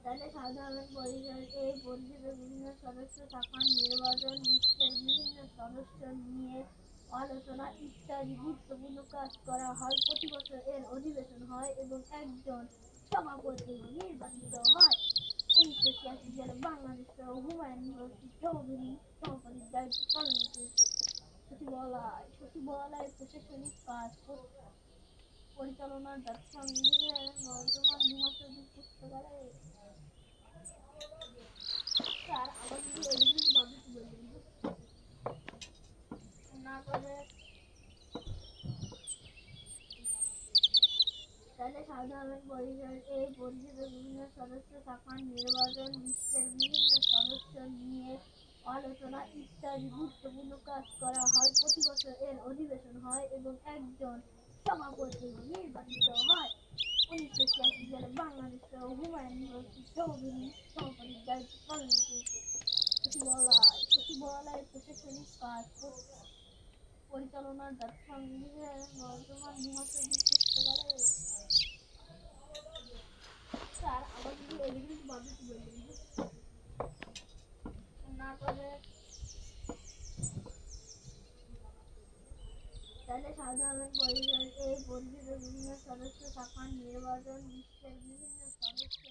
তাহলে সাধারণ পরিষদ এই পরিষদের বিভিন্ন সদস্য শাখার নির্বাচন, বিশ্বের বিভিন্ন সদস্য নিয়ে আলোচনা ইত্যাদি গুরুত্বপূর্ণ কাজ করা হয়। প্রতি বছর এর অধিবেশন হয় এবং একজন সভাপতি নির্বাচিত হয়। 1986 সালে বাংলাদেশ হুমায়ুন চৌধুরী সভাপতির দায়িত্ব পালন করেছেন। সচিবালয় প্রশাসনিক কাজ পরিচালনা, জাতিসংঘের বর্তমান মহাসচিব পুস্তকালয়। স্যার আমার কিন্তু এগুলো বাধ্যতা বলবেন না করে তাহলে সাধারণ পরিষদ এই পরিষদের বিভিন্ন সদস্য শাখার নির্বাচন, বিশ্বের বিভিন্ন সদস্য নিয়ে আলোচনা ইত্যাদি গুরুত্বপূর্ণ কাজ করা হয়। প্রতি বছর এর অধিবেশন হয় এবং একজন সভাপতি নির্বাচিত হয়। 1986 সালে বাংলাদেশ হুমায়ুন চৌধুরী সভাপতির দায়িত্ব পালন করেছেন। সচিবালয় প্রশাসনিক কাজ পরিচালনা, জাতিসংঘের বর্তমান মহাসচিব পুস্তকালয়। স্যার আমার কিন্তু এগুলো বাধ্যতা বলবেন না করে তাহলে সাধারণ পরিষদ এই পরিষদের বিভিন্ন সদস্য শাখার নির্বাচন, বিশ্বের বিভিন্ন সদস্য